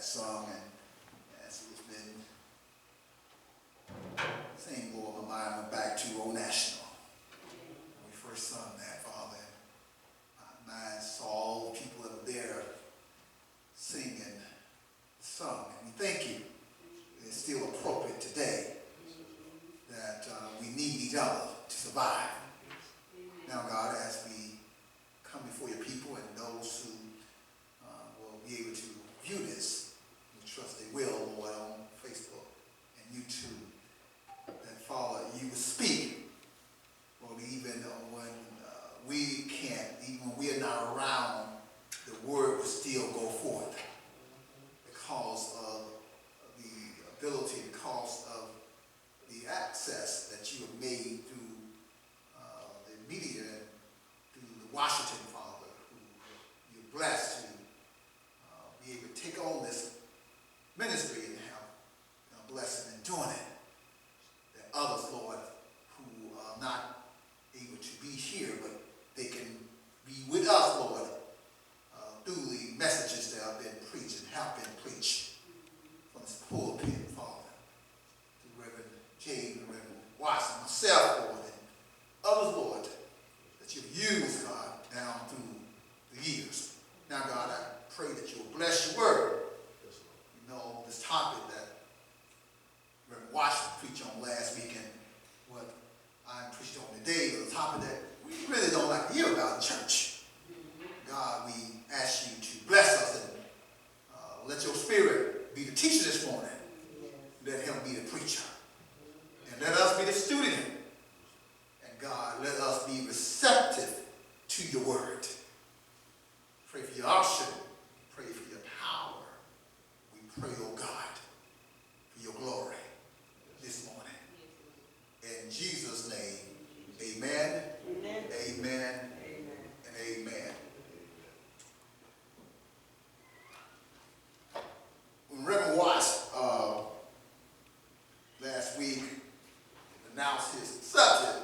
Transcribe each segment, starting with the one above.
song, and as it's been saying, Lord, my mind went back to Old National. When we first sung that, Father, my mind saw all the people that were there singing the song. And we thank you. It's still appropriate today that we need each other to survive. Now, God, as we come before your people and those who will be able to view this, we trust they will, Lord, on Facebook and YouTube, that, Father, you will speak, Lord, even when we can't, even when we are not around, the word will still go forth because of the ability, because of the access that you have made through the media and through the Washington, Father, who you're blessed to be able to take on this ministry and have a blessing in doing it. That others, Lord, who are not able to be here, but they can be with us, Lord, through the messages that have been preached and have been preached from this pulpit, Father, to Reverend Jade and Reverend Watson, myself, Lord, and others, Lord, that you've used, God, down through the years. Now, God, I pray that you'll bless your word. You know, this topic that Reverend Watson preached on last week and what I preached on today is a topic that we really don't like to hear about in church. God, we ask you to bless us and let your spirit be the teacher this morning. Let him be the preacher. And let us be the student. And God, let us be receptive to your word. Pray for your unction. Pray for your power. We pray, oh God, for your glory this morning. In Jesus' name, amen, amen, amen, and amen. When Reverend Watts last week announced his subject,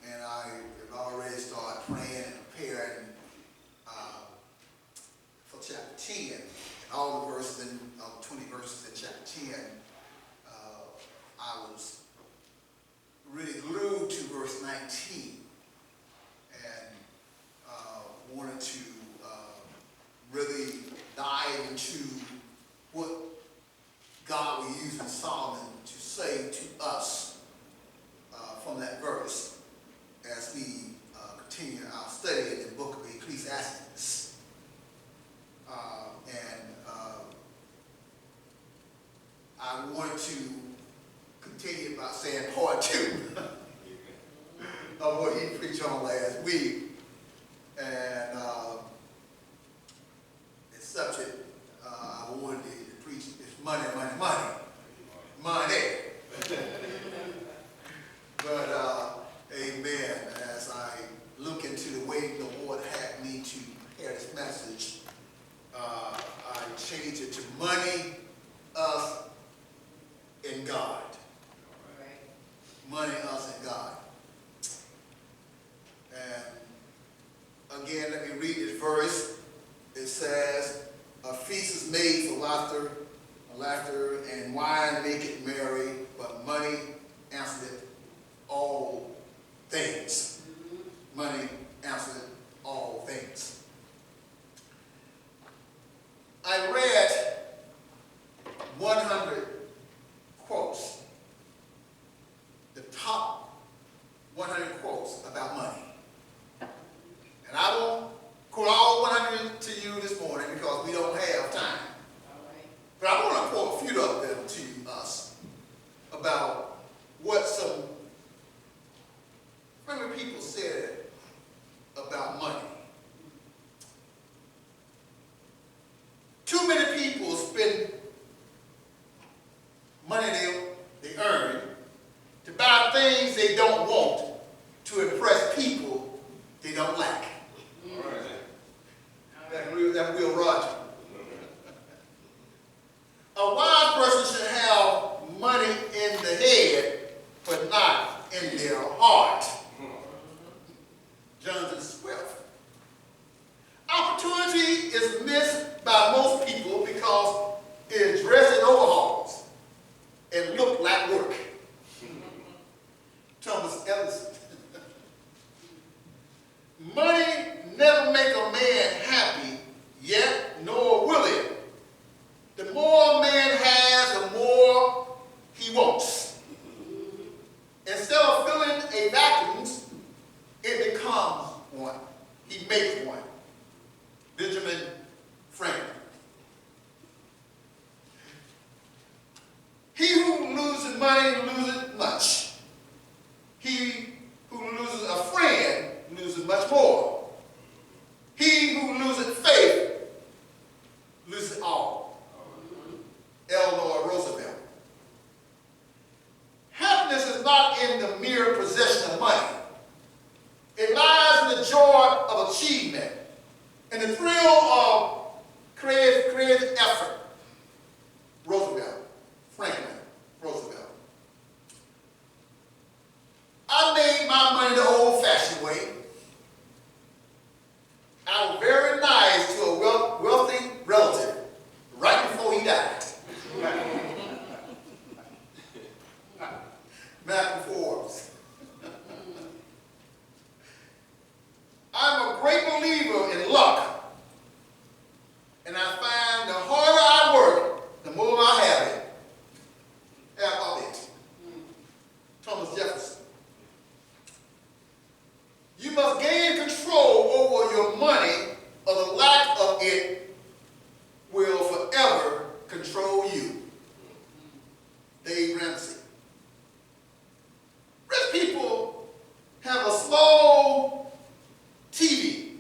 and I have already started praying and preparing for chapter 10, and all the verses, 20 verses in chapter 10. I was really glued to verse 19 and wanted to really dive into what God will use in Solomon to say to us from that verse as we continue our study in the book of Ecclesiastes. I wanted to continue by saying part 2 of what he preached on last week. And the subject I wanted to preach is money, money, money. Money. But, amen, as I look into the way the Lord had me to prepare this message, I changed it to money, us, and God. Money, us, and God. And again, let me read this verse. It says, a feast is made for laughter, and wine make it merry, but money answereth all things. Money answereth all things. I read 100 quotes, the top 100 quotes about money. And I won't quote all 100 to you this morning because we don't have time. But I want to quote a few of them to us about what some famous people said about money. Too many for you. Dave Ramsey. Rich people have a small TV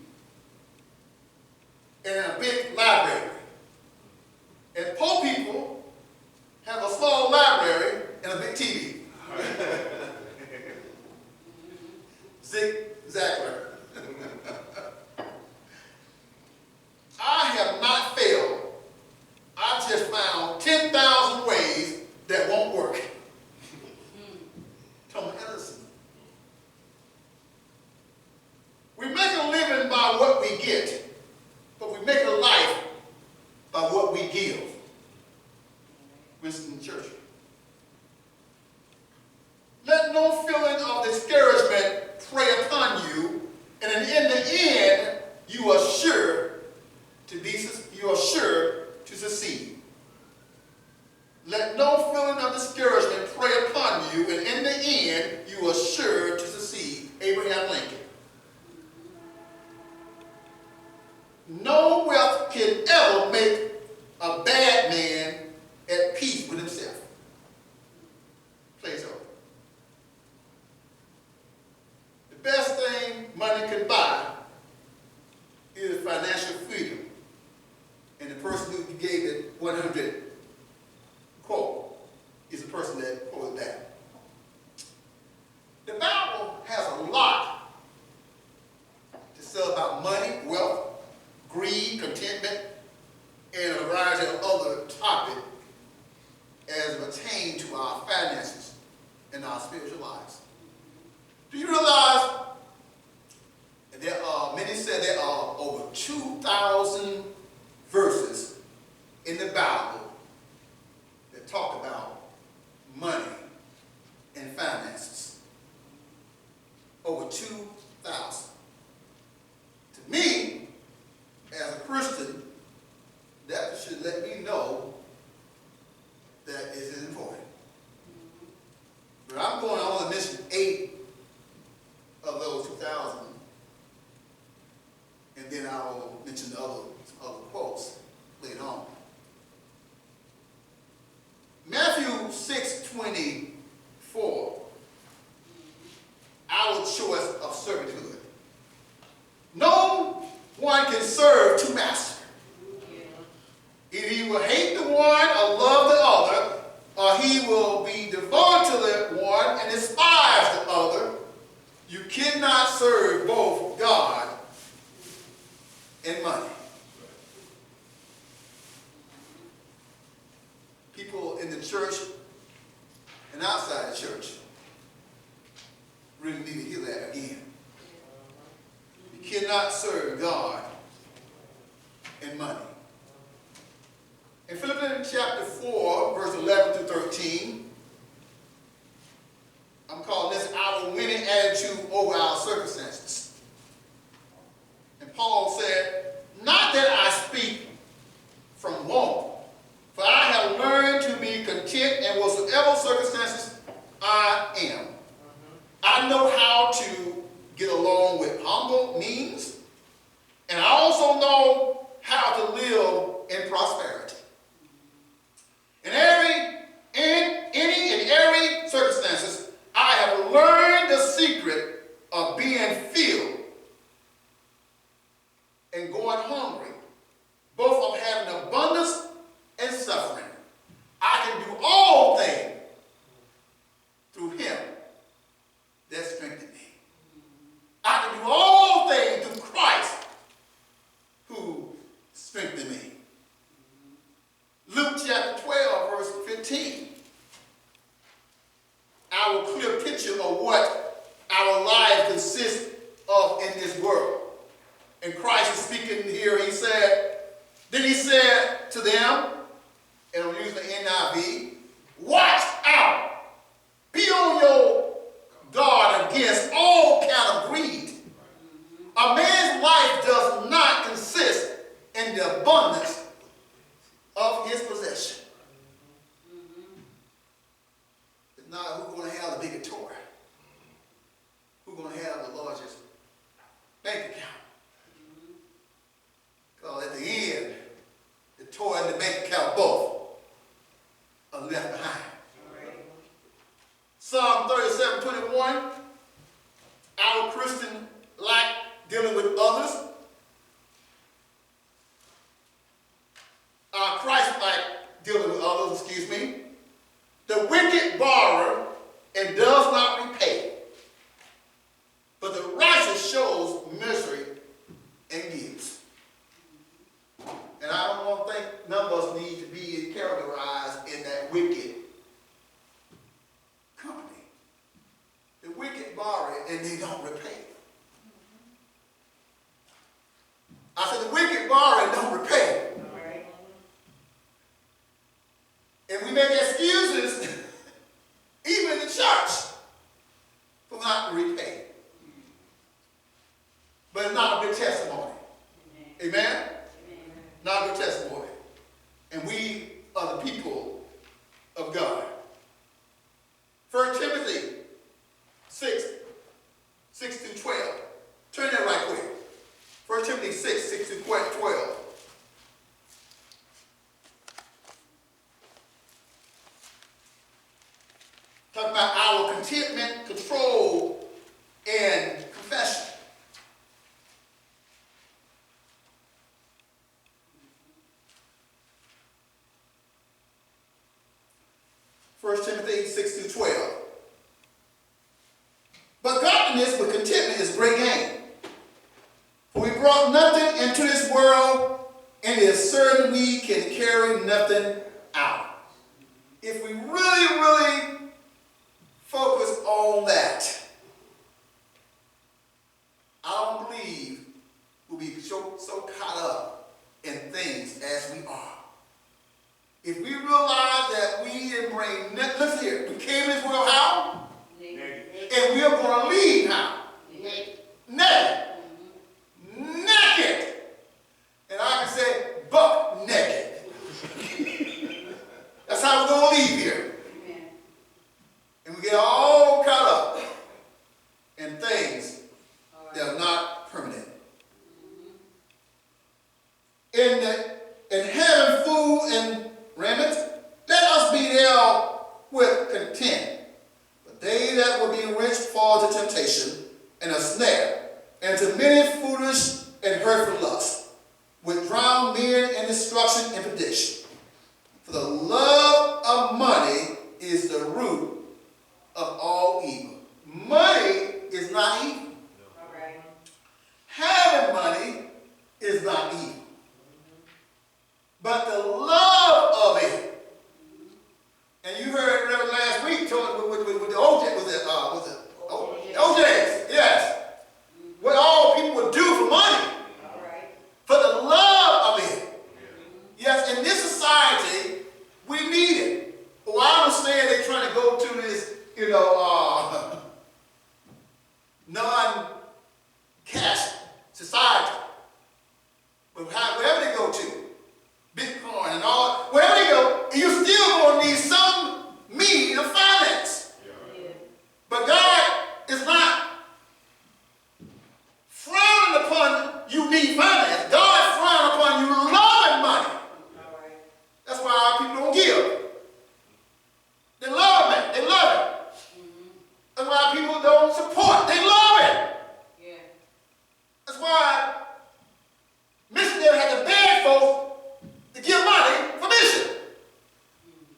and a big library. And poor people have a small library and a big TV. Zig Zaglar. I have not failed. I've just found 10,000 ways that won't work. Thomas Edison. We make a living by what we get, but we make a life by what we give. Winston Churchill. Let no feeling of discouragement prey upon you, and in the end, you are sure to succeed. Let no feeling of discouragement prey upon you, and in the end, you are sure to succeed. Abraham Lincoln. No wealth can ever make a bad man at peace with himself. Plato. The best thing money can buy is financial freedom. And the person who gave it 100 quote is the person that quoted that. The Bible has a lot to say about money, wealth, greed, contentment, and a variety of other topics as it pertains to our finances and our spiritual lives. Do you realize that many say there are over 2,000 verses in the Bible that talk about money and finances? Over 2,000. To me, as a Christian, that should let me know that it is important. But I'm going to only mention 8 of those 2,000, and then I'll mention the other quotes later on. Matthew 6:24, our choice of servitude. No one can serve two masters. Either he will hate the one or love the other, or he will be devoted to the one and despise the other. You cannot serve both God and money. People in the church and outside the church really need to hear that again. You cannot serve God and money. In Philippians chapter 4, verse 11 to 13, I'm calling this our winning attitude over our circumstances. And Paul said, not that I speak from want, for I have learned to be content in whatsoever circumstances I am. I know how to get along with humble means, and I also know how to live in prosperity. In any and every circumstances, I have learned the secret of being filled and going hungry, both of having abundance and suffering. I can do all things through him that strengthens me. I can do all things through Christ who strengthens me. Luke chapter 12, verse 15. Our clear picture of what our life consists of in this world. And Christ is speaking here, then he said to them, and I'm using the NIV, watch out. Be on your guard against all kind of greed. A man's life does not consist in the abundance of his possession. It's not who's going to have the bigger toy, who's going to have the largest bank account. Because at the end, the toy and the bank account both none of us need to be characterized in that wicked company. The wicked borrow and they don't repay. I said the wicked borrow and don't repay. Right. And we make excuses, even in the church, for not to repay. But it's not a good testimony. Amen? Amen. Not a good testimony. And we are the people of God. 1 Timothy 6 through 12. Turn that right quick. 1 Timothy 6 through 12. Talking about our contentment, control, and confession. First Timothy 6 through 12. But godliness with contentment is great gain. For we brought nothing into this world, and it is certain we can carry nothing out. If we really, really focus on that, I don't believe we'll be so caught up in things as we are. If we realize that we didn't bring nothing, listen here, we came in this world how? And we are going to leave how? Naked. Naked. And I can say, buck naked. That's how we're going to leave here. And we get all caught up in things that are not permanent. In having food and raiment, let us be there with content. But they that will be rich fall to temptation and a snare, and to many foolish and hurtful lusts, which drown men in destruction and perdition. For the love of money is the root of all evil. Money is not evil. Right. Having money is not evil. But the love of it, and you heard Reverend last week talking with the OJ, was it OJs? Yes. What all people would do for money. Right. For the love of it. Yes, in this society, we need it. Well, I understand they're trying to go to this, non-cash society. But wherever they go to, Bitcoin and all, wherever they go, you still going to need some means of finance. Yeah. But God is not frowning upon you need finance. God is frowning upon you loving money. Right. That's why our people don't give. They love it. They love it. That's why people don't support. They love it. Yeah. That's why missionaries had to beg folks to give money for mission.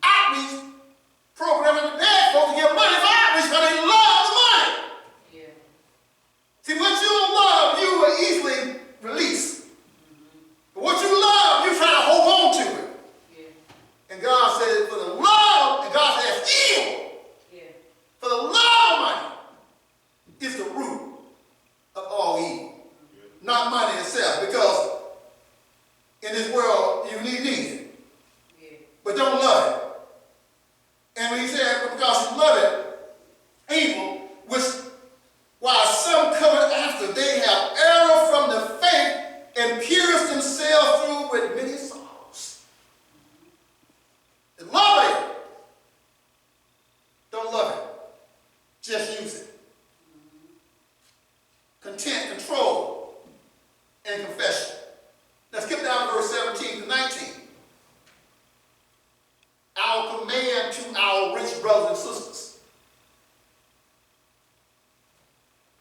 Outreach program had to beg folks to give money for outreach because they love the money. Yeah. See, what you don't love, you will easily release. But what you love, you try to hold on to it. Yeah. And God said, for the love, and God says, evil. Yeah. For the love of money is the root of all evil. Not money itself, because in this world you need it. Yeah. But don't love it. And when he said, because you love it, evil, which while some cover after, they have erred from the faith and pierced themselves through with many sorrows. And love it. Don't love it. Just use it. Content, control, and confession. Now skip down to verse 17 to 19. Our command to our rich brothers and sisters.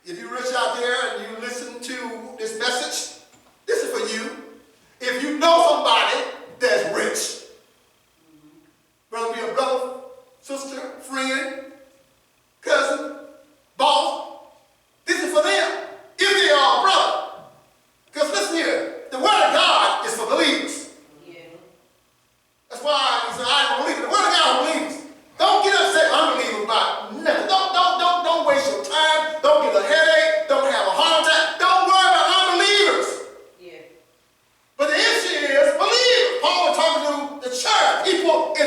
If you're rich out there and you listen to this message, this is for you. If you know somebody that's rich, whether it be a brother, sister, friend, cousin, boss, this is for them. If they are a brother. Because listen here, the word of God is for believers. Yeah.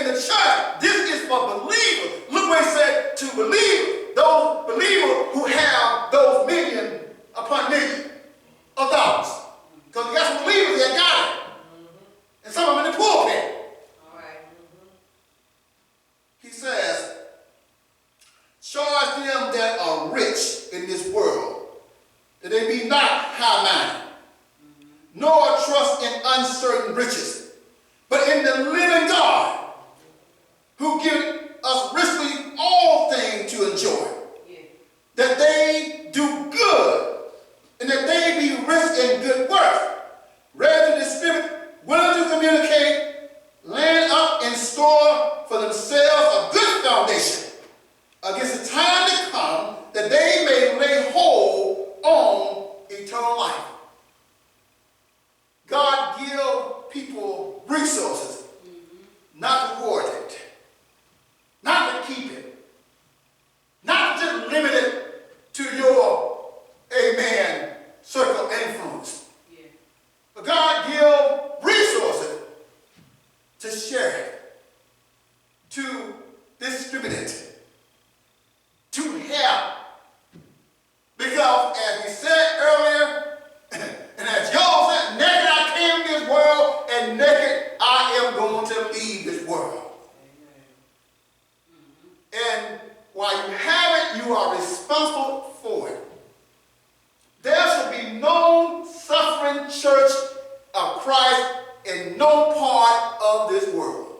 in the church. This is for believers. Look what he said to believers. Those believers who have those million upon million of dollars. Because you got some believers that got it. And some of them in the pulpit. All right. He says, charge them that are rich in this world, that they be not high-minded, nor trust in uncertain riches, but in the living God, who give us richly all things to enjoy, that they do good, and that they be rich in good works, ready to distribute, willing to communicate, laying up in store for themselves a good foundation against the time to come, that they may lay hold on eternal life. God give people resources, not to hoard it, not to keep it, not to just limit it to your, amen, circle of influence. But God give resources to share it, to distribute it, to help. Because as we said earlier, and as Job said, naked I came to this world, and naked I am going to leave this world. And while you have it, you are responsible for it. There should be no suffering church of Christ in no part of this world,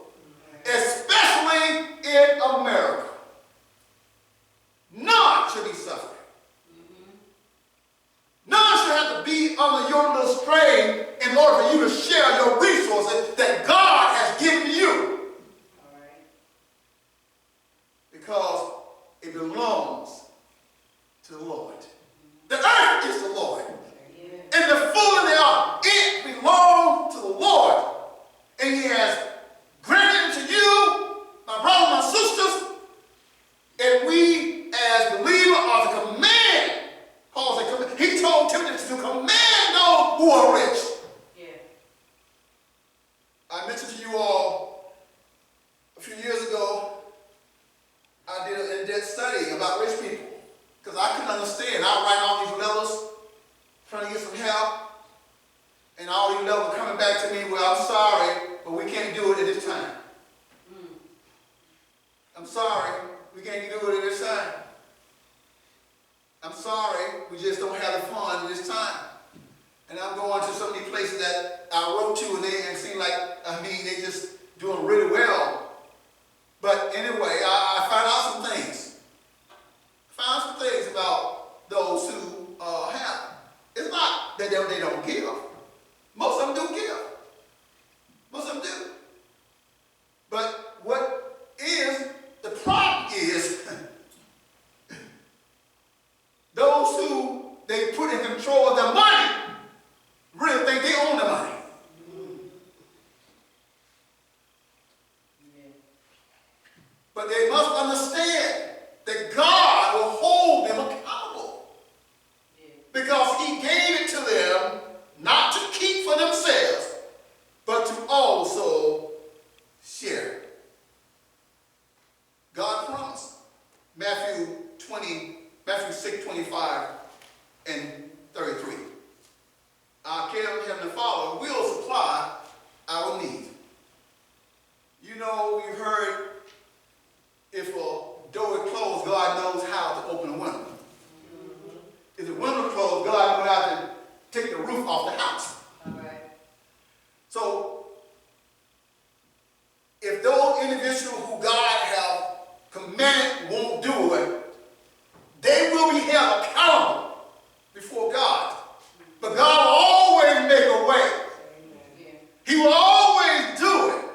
especially in America. None should be suffering. None should have to be under your little strain in order for you to share your resources that God has given you. Because it belongs to the Lord. The earth is the Lord. And the full thereof, it belongs to the Lord. And he has granted to you, my brothers, my sisters, and we as believers are to command. Paul said, he told Timothy to command those who are rich. I mentioned to you all a few years ago, I did an in-depth study about rich people. Because I couldn't understand. I write all these letters, trying to get some help. And all these letters were coming back to me, well, I'm sorry, but we can't do it at this time. I'm sorry, we can't do it at this time. I'm sorry, we just don't have the funds at this time. And I'm going to some of these places that I wrote to, and it seemed like, they just doing really well. But anyway, I found out some things. Found some things about those who have. It's not that they don't give. Most of them do give. Most of them do. But what is, the problem is, those who they put in control of their money really think they own the money. But they must understand that God will hold them accountable. Because he gave it to them not to keep for themselves, but to also share. God promised. Matthew 6:25 and 33. Our Heavenly Father will supply our need. You know, you've heard, if a door is closed, God knows how to open a window. If the window is closed, God knows how to take the roof off the house. So, if those individuals who God have commanded won't do it, they will be held accountable before God. But God will always make a way. He will always do it.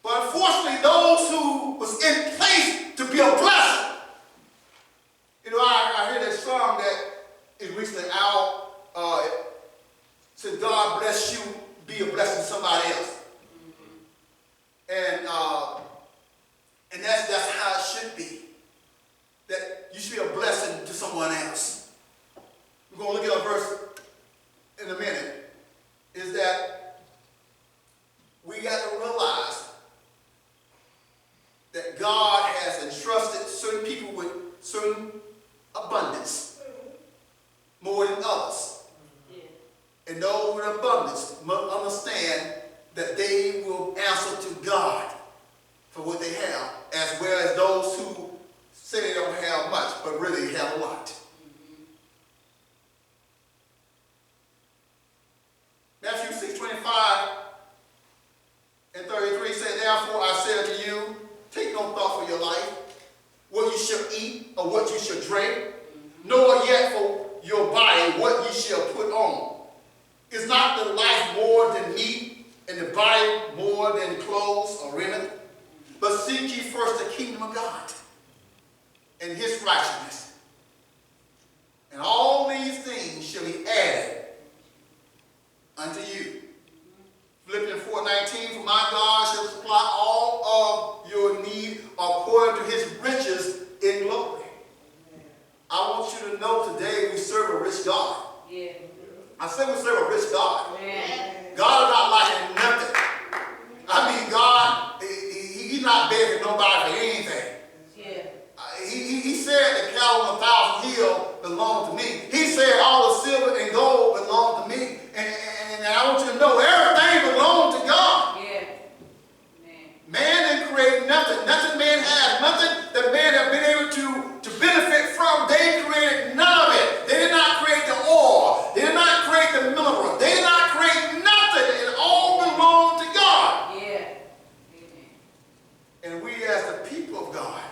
But unfortunately, those who was in place to be a blessing. You know, I hear that song that is recently out. Says, God bless you, be a blessing to somebody else. And that's how it should be. That you should be a blessing to someone else. We're going to look at a verse in a minute. Is that we got to realize will answer to God for what they have, as well as those who say they don't have much, but really have a lot. Matthew 6:25 and 33 say, therefore I say unto you, take no thought for your life, what you shall eat or what you shall drink, nor yet for your body what you shall put on. Is not the life more than meat, and the body more than clothes or raiment? But seek ye first the kingdom of God and his righteousness, and all these things shall be added unto you. Philippians 4:19, for my God shall supply all of your need according to his riches in glory. I want you to know today we serve a rich God. Yeah. I say we serve a rich God. Yeah. God is not lacking nothing. I mean, God, he's not begging nobody for anything. Yeah. He said the cattle on 1,000 hills belong to me. He said all the silver and gold belong to me. And I want you to know everything belongs to God. Yeah. Man didn't create nothing. Nothing man has. Nothing that man has been able to benefit from. They created none of it. They did not create the oil. They did not create the mineral. They did not create nothing. It all belonged to God. Yeah. And we as the people of God,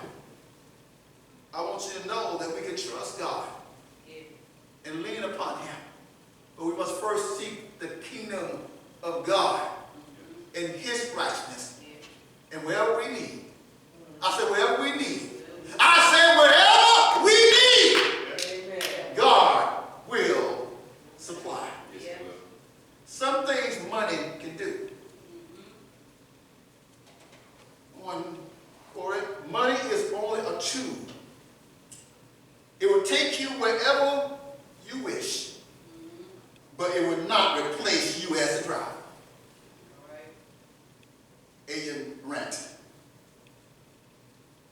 I want you to know that we can trust God and lean upon him. But we must first seek the kingdom of God and his righteousness. And wherever we need, I said wherever we need, I said wherever we need, God will supply. Some things money can do. Money is only a tool. It will take you wherever you wish, but it will not replace you as a driver. Agent Rent.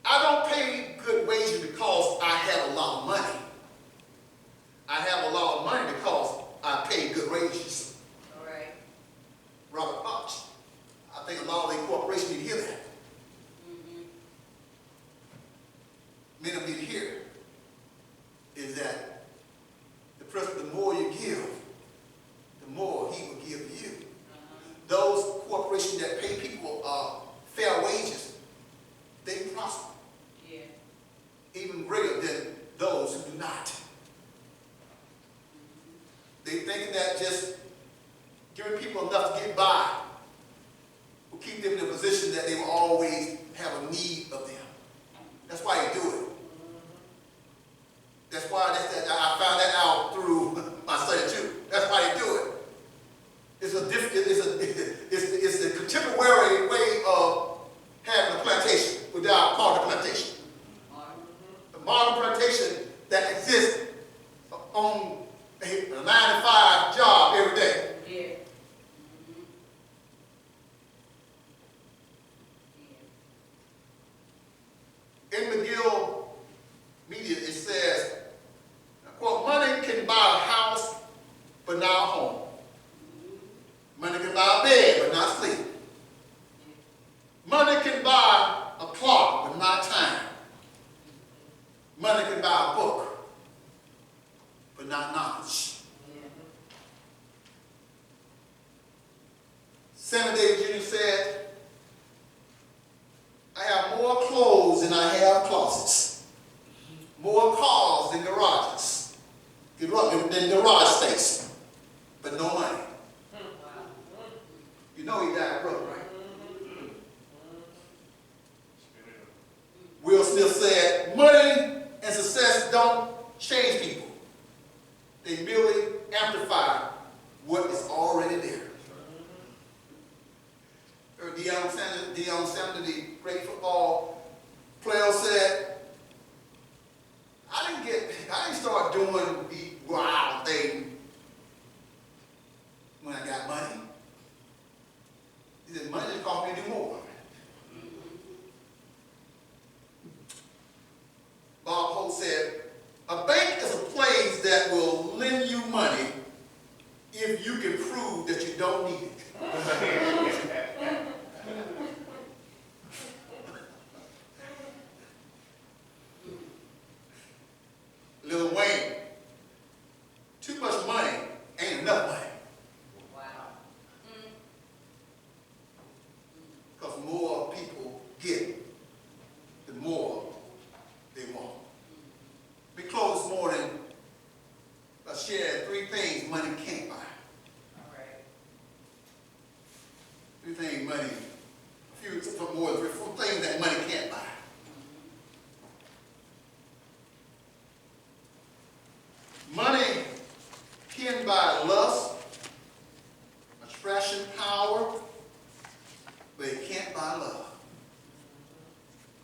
I don't pay good wages because I have a lot of money. I have a lot of money because I pay good wages. All right. Robert Koch. I think a lot of the corporations need to hear that. Many of them need to hear is that the person, the more you give, the more he will give you. Those corporations that pay people fair wages, they prosper. Yeah. Even greater than those who do not. They think that just giving people enough to get by will keep them in a position that they will always have a need of them. That's why they do it. That's why I found that out through my study too. That's why they do it. It's a contemporary way of having a plantation without calling it a plantation. The modern plantation that exists on a 9-to-5 job every day. Yeah. In McGill Media, it says, quote, money can buy a house, but not a home. Money can buy a bed, but not sleep. Money can buy a clock, but not time. Money can buy a book, but not knowledge. Sammy Davis Jr. said, I have more clothes than I have closets, more cars than garages, than garage space, but no money. You know he died broke, right? Will Smith said, money and success don't change people. They merely amplify what is already there. Deion Sanders, the great football player, said, I didn't start doing the wild thing when I got money. He said, money just cost me to do more. Bob Hope said, a bank is a place that will lend you money if you can prove that you don't need it. name money. A few more, 3 or 4 things that money can't buy. Money can buy lust, attraction, power, but it can't buy love.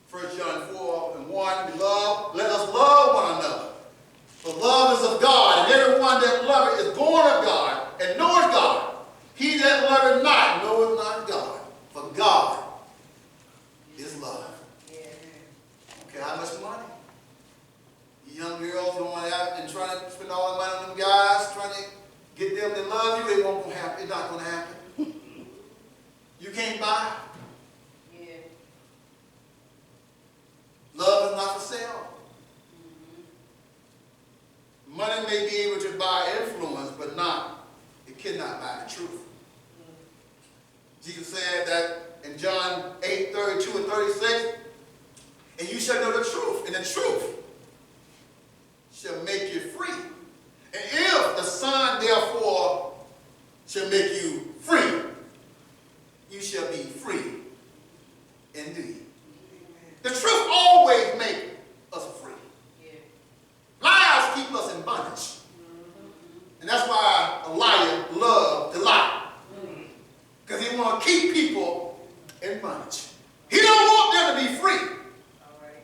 1 John 4:1, beloved, let us love one another. For love is of God, and everyone that loveth is born of God, and knoweth God. He that loveth not knoweth not God, for God is love. Okay, how much money? You young girls going out and trying to spend all the money on them guys, trying to get them to love you, it won't happen. It's not going to happen. You can't buy. Yeah. Love is not for sale. Money may be able to buy influence, but it cannot buy the truth. Jesus said that in John 8:32 and 36, and you shall know the truth, and the truth shall make you free. And if the Son therefore shall make you free, you shall be free indeed. The truth always makes us free. Lies keep us in bondage. And that's why a liar loves to lie. Because he wants to keep people in bondage. He don't want them to be free.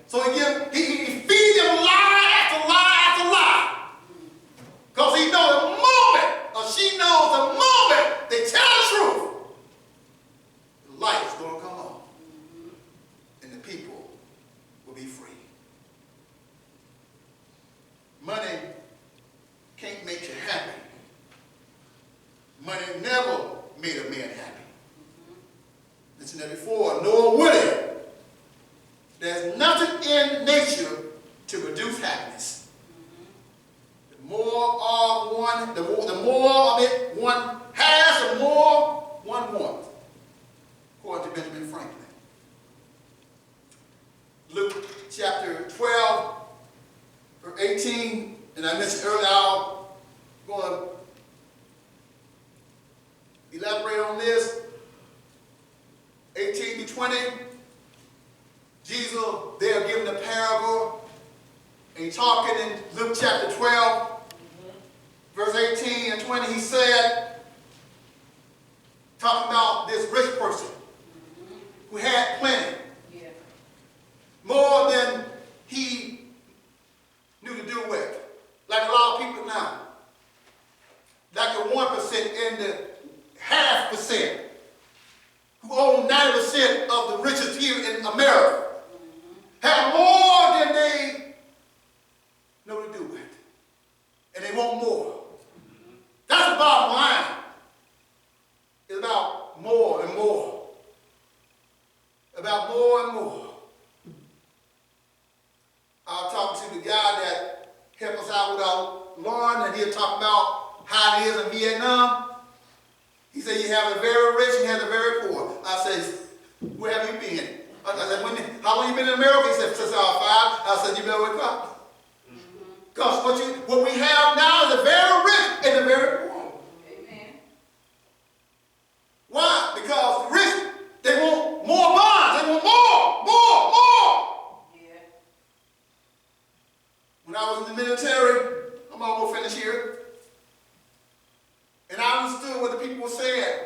So he feeds them lie after lie after lie. Because he knows the moment, or she knows the moment they tell the truth, the light is going to come on. And the people will be free. Money can't make you happy. Money never made a man happy. Mentioned that before, nor would it. There's nothing in nature to produce happiness. The more of one, the more of it one has, the more one wants. According to Benjamin Franklin. Luke chapter 12. 18, and I mentioned earlier, I'm going to elaborate on this. 18 to 20, Jesus, they're giving a parable, and he's talking in Luke chapter 12, verse 18 and 20, he said, talking about this rich person who had plenty, more than he knew to do with. Like a lot of people now. Like the 1% and the 0.5% who own 90% of the riches here in America have more than they know to do with. And they want more. That's the bottom line. It's about more and more. About more and more. I was talking to the guy that helped us out with our lawn, and he'll talk about how it is in Vietnam. He said, you have the very rich and you have the very poor. I said, where have you been? I said, how long you been in America? He said, since I was 5. I said, you better wake up. Because what we have now is the very rich and the very poor. Amen. Why? Because the rich, they want more bonds. They want more. Yeah. When I was in the military, I'm almost finished here, and I understood what the people were saying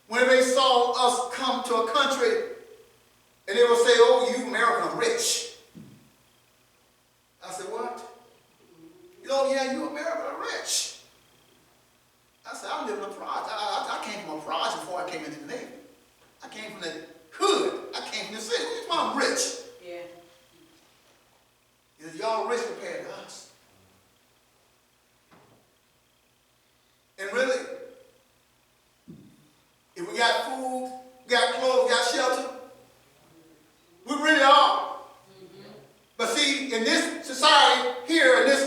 when they saw us come to a country, and they would say, oh, you Americans are rich. I said, what? Oh, yeah, you Americans are rich. I said, I live in a project. I came from a project before I came into the Navy. I came from the hood. I came from the city. I'm rich. Yeah. Y'all rich compared to us. And really, if we got food, we got clothes, we got shelter, we really are. But see, in this society here, in this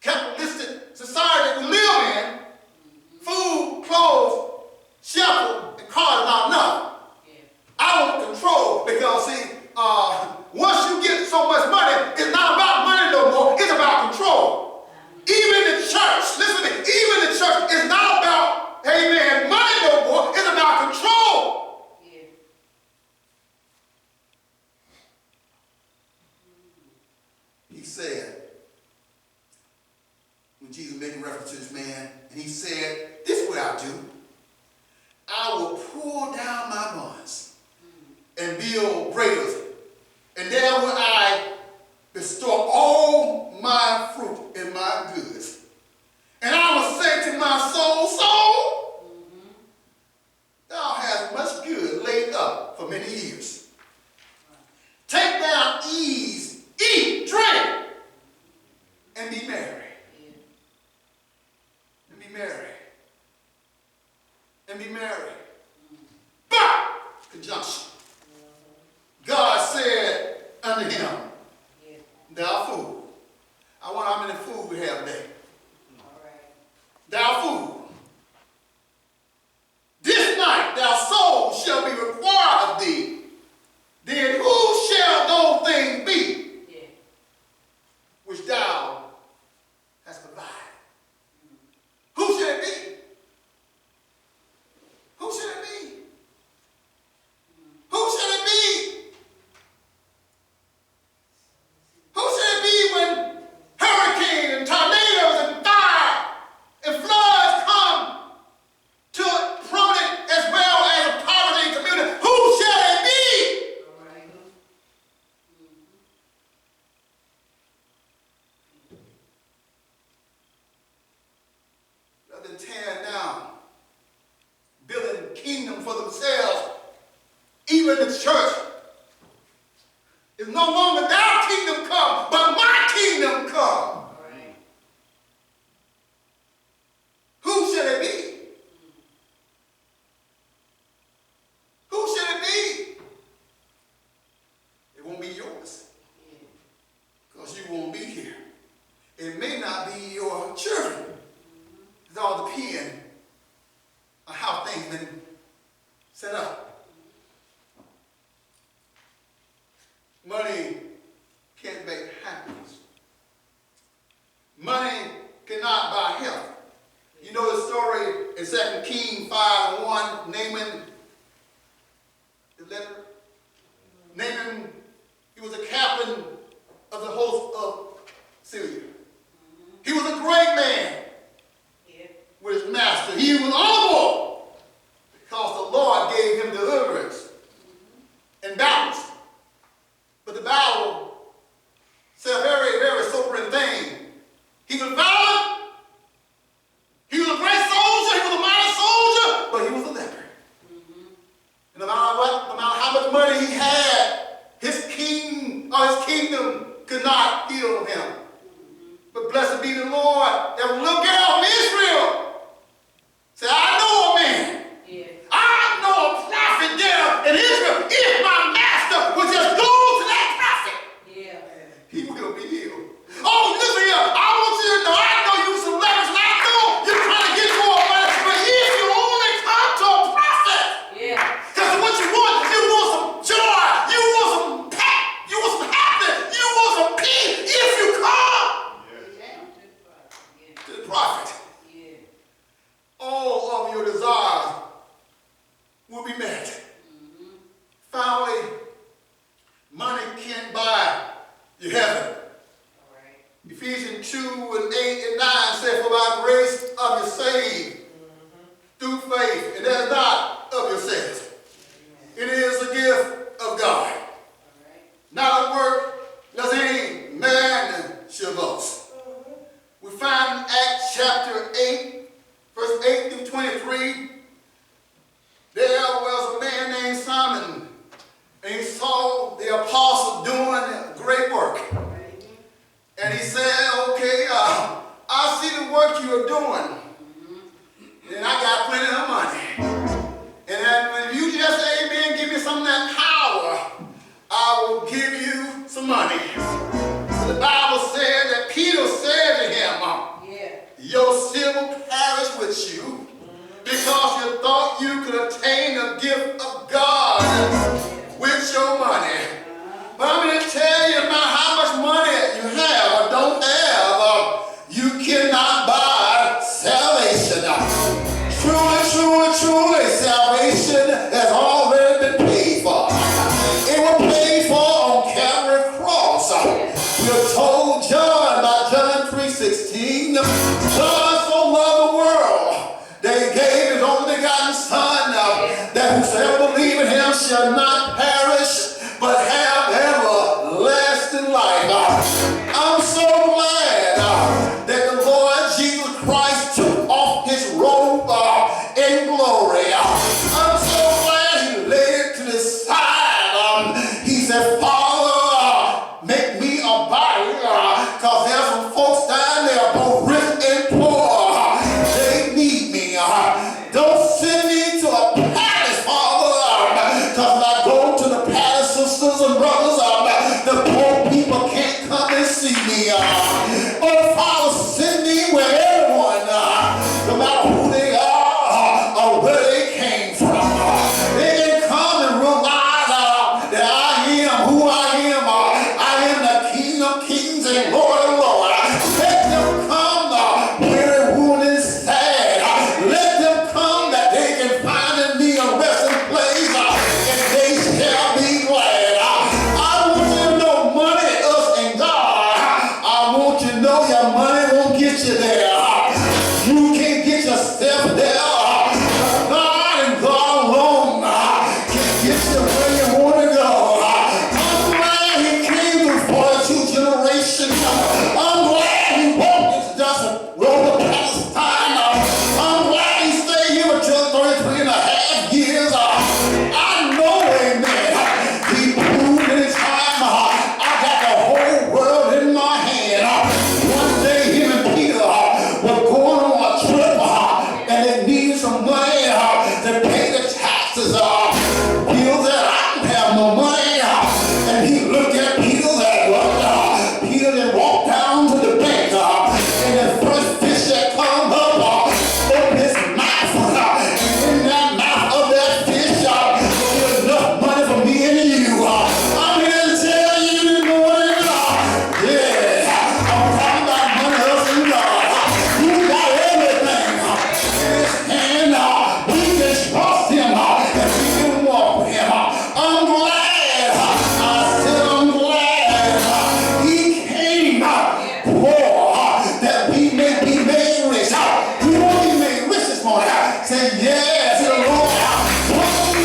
capitalistic society that we live in, food I'll do. I will pull down my barns and build greater. And there will I bestow all my fruit and my goods. And I will say to my soul, soul, thou hast much good laid up for many years. Take thou ease, eat, drink, and be merry. And be merry. And be merry. But, conjunction. God said unto him, thou fool. I wonder how many fools we have today. Thou fool. This night thy soul shall be required of thee. Then who shall those things be which thou hast provided? Who shall it be? Who shall it be? Who shall it be? Who shall it be when hurricanes and tornadoes and fire and floods come to a prominent as well as a poverty community? Who shall it be? Rather than tearing down, building a kingdom for themselves, even the church, is no longer thy kingdom come, but my kingdom come. Who shall it be? Who shall it be? It won't be yours, because you won't be here. It may not be your children. It all depends on how things been set up. Money can't make happiness. Money cannot buy health. You know the story in 2 Kings 5:1, Naaman, the leper. Naaman, he was a captain of the host of Syria. He was a great man with his master. He was honorable because the Lord gave him deliverance and balance. But the Bible said a very, very sobering thing. He was violent. He was a great soldier. He was a mighty soldier. But he was a leper. And no matter what, no matter how much money he had, his king or his kingdom could not heal him. But blessed be the Lord. There was a little girl from Israel said, I know a man. I know a prophet there in Israel. If my master would just go to that prophet, he will be healed. Oh, listen here. I want you to know, I know you some letters, and I know you're trying to get more money, but if you only come to a prophet, because what you want some joy, you want some pep, you want some happiness, you want some peace. If you come to the prophet, all of your desires will be met. Finally, money can't buy your heaven. Ephesians 2:8-9 says, for by grace are you saved through faith, and that is not of yourselves. It is a gift of God. Not of work, lest any man should boast. We find in Acts chapter 8, verse 8-23, there was a man named Simon, and he saw the apostle doing great work. And he said, okay, I see the work you're doing, and I got plenty of money. And then when you just, amen, give me some of that power, I will give you some money. So the Bible said that Peter said to him, your silver perish with you, because you thought you could obtain the gift of God with your money. But I'm going to tell you about how much money you have or don't have. You cannot buy salvation. Truly, truly, truly, salvation has already been paid for. It was paid for on Calvary cross. We are told John by John 3:16, God so loved the world, they gave say yes to the Lord. Come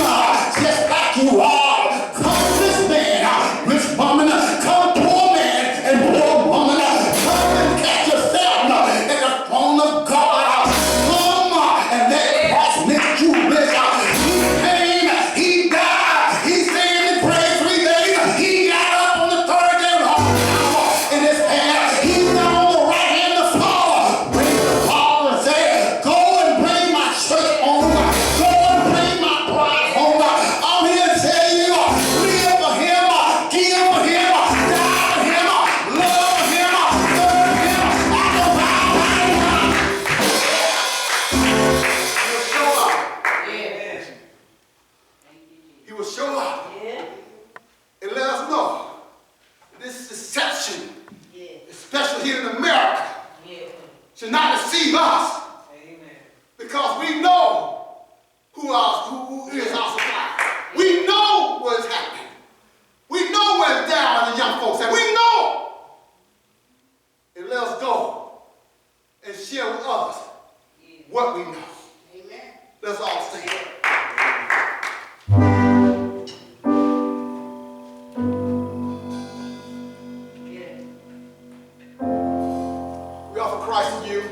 just like you are. Come this man, rich woman. Come poor man and poor woman. Come and catch yourself at the throne of God. Come and let Christ make you rich. He came, he died, he stayed in prayer 3 days. He got up on the third day with all power in his hand. He's on the right hand of the Father. Bring the Father and say, go and bring my church home. Go and bring my bride home. I'm here to tell you, live for him, give for him, die for him, love for him, serve him. I know how. He'll show up. Yeah. He will show up Yeah. and let us know this deception, Yeah. especially here in America, Yeah. should not deceive us. Amen. Because we know who is our supplier. We know what is happening. We know where it's down the young folks at. We know. And let us go and share with others Yeah. what we know. Amen. Let's all stand. Yeah. We offer Christ to you.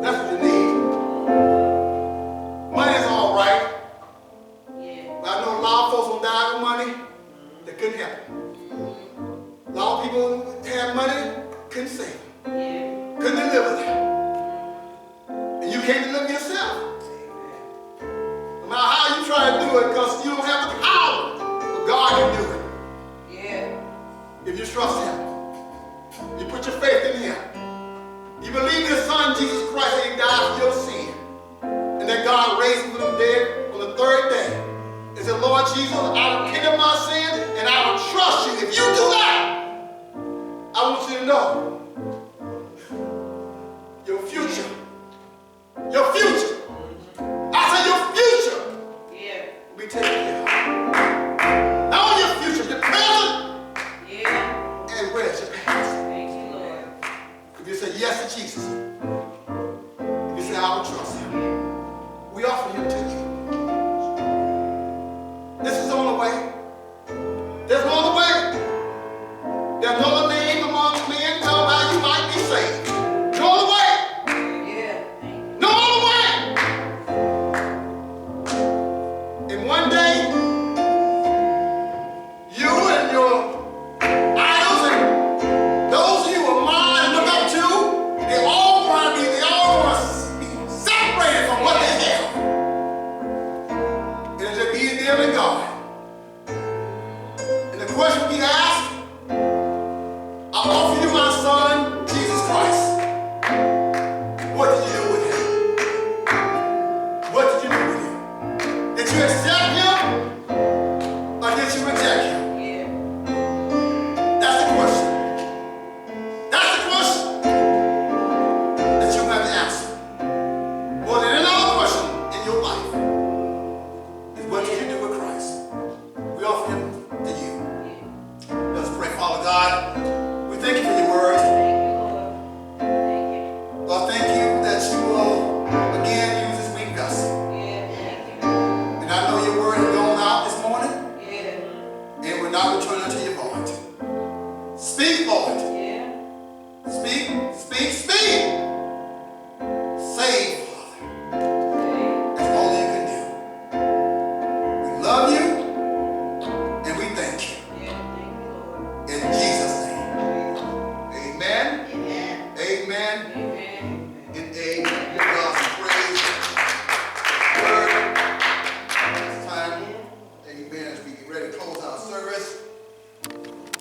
That's what you need. Money is all right. Yeah. But I know a lot of folks who died with money that couldn't help it. A lot of people who had money couldn't save them, Yeah. couldn't deliver them. And you can't deliver yourself. No matter how you try to do it, because you don't have the power, but God can do it. Yeah. If you trust him, you put your faith in him. You believe in his son, Jesus Christ, that he died for your sin. And that God raised him from the dead on the third day. And said, Lord Jesus, I repent of my sin and I will trust you. If you do that, I want you to know